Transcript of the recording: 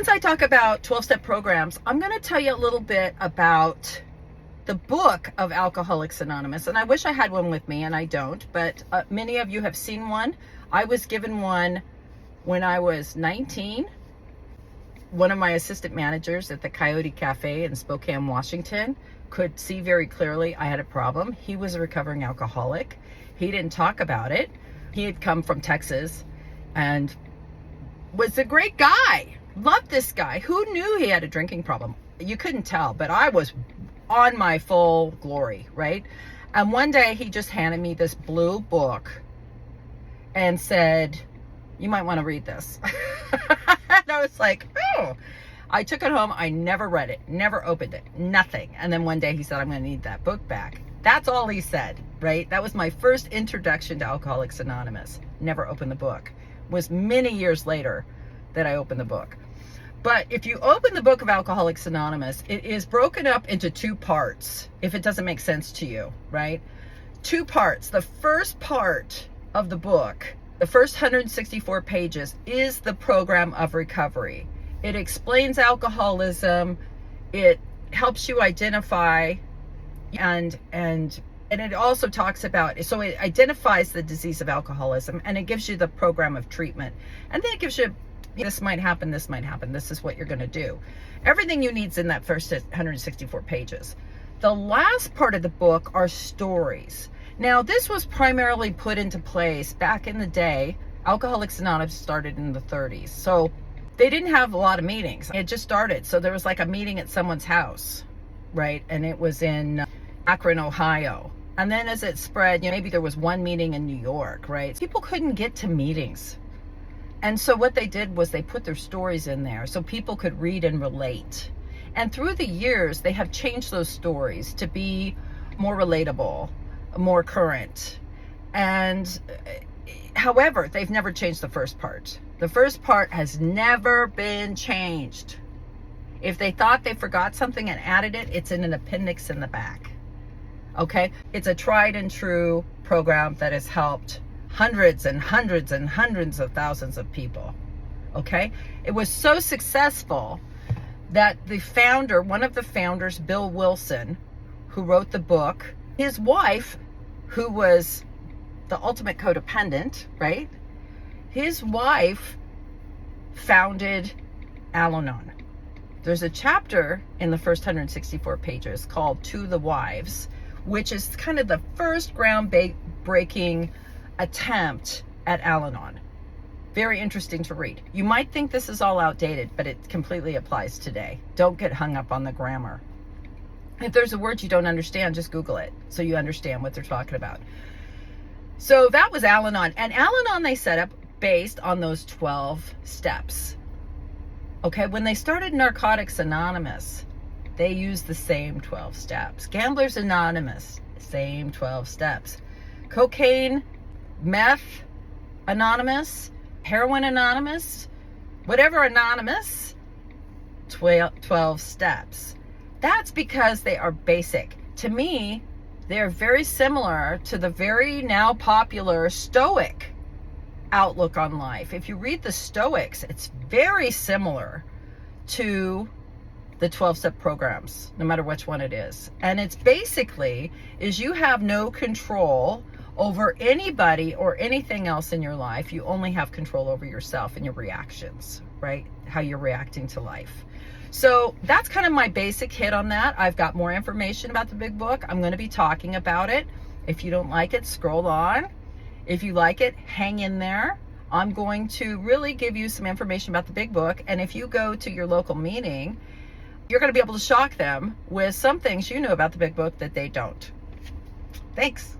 Since I talk about 12-step programs, I'm going to tell you a little bit about the book of Alcoholics Anonymous. And I wish I had one with me, and I don't, but many of you have seen one. I was given one when I was 19. One of my assistant managers at the Coyote Cafe in Spokane, Washington, could see very clearly I had a problem. He was a recovering alcoholic. He didn't talk about it. He had come from Texas and was a great guy. Loved this guy. Who knew he had a drinking problem? You couldn't tell, but I was on my full glory, right? And one day he just handed me this blue book and said, "You might want to read this." And I was like, oh. I took it home. I never read it, never opened it, nothing. And then one day he said, "I'm going to need that book back." That's all he said, right? That was my first introduction to Alcoholics Anonymous. Never opened the book. It was many years later that I opened the book. But if you open the book of Alcoholics Anonymous, it is broken up into two parts, if it doesn't make sense to you, right? Two parts. The first part of the book, the first 164 pages, is the program of recovery. It explains alcoholism. It helps you identify and it also talks about, so it identifies the disease of alcoholism, and it gives you the program of treatment. And then it gives you, this might happen, this might happen, this is what you're going to do. Everything you need is in that first 164 pages. The last part of the book are stories. Now, this was primarily put into place back in the day. Alcoholics Anonymous started in the 30s. So they didn't have a lot of meetings. It just started. So there was like a meeting at someone's house, right? And it was in Akron, Ohio. And then as it spread, maybe there was one meeting in New York, right? People couldn't get to meetings. And so what they did was they put their stories in there so people could read and relate. And through the years, they have changed those stories to be more relatable, more current. And however, they've never changed the first part. The first part has never been changed. If they thought they forgot something and added it, it's in an appendix in the back. Okay? It's a tried and true program that has helped hundreds and hundreds and hundreds of thousands of people. Okay? It was so successful that the founder, one of the founders, Bill Wilson, who wrote the book, his wife, who was the ultimate codependent, right? His wife founded Al-Anon. There's a chapter in the first 164 pages called To the Wives, which is kind of the first groundbreaking attempt at Al-Anon. Very interesting to read. You might think this is all outdated, but it completely applies today. Don't get hung up on the grammar. If there's a word you don't understand, just Google it so you understand what they're talking about. So that was Al-Anon. And Al-Anon they set up based on those 12 steps. Okay, when they started Narcotics Anonymous, they used the same 12 steps. Gamblers Anonymous, same 12 steps. Cocaine, meth Anonymous, heroin Anonymous, whatever Anonymous, 12 steps. That's because they are basic. To me, they're very similar to the very now popular Stoic outlook on life. If you read the Stoics, it's very similar to the 12-step programs, no matter which one it is. And it's basically is you have no control over anybody or anything else in your life. You only have control over yourself and your reactions, right? How you're reacting to life. So that's kind of my basic hit on that. I've got more information about the big book. I'm going to be talking about it. If you don't like it, scroll on. If you like it, hang in there. I'm going to really give you some information about the big book. And if you go to your local meeting, you're going to be able to shock them with some things you know about the big book that they don't. Thanks.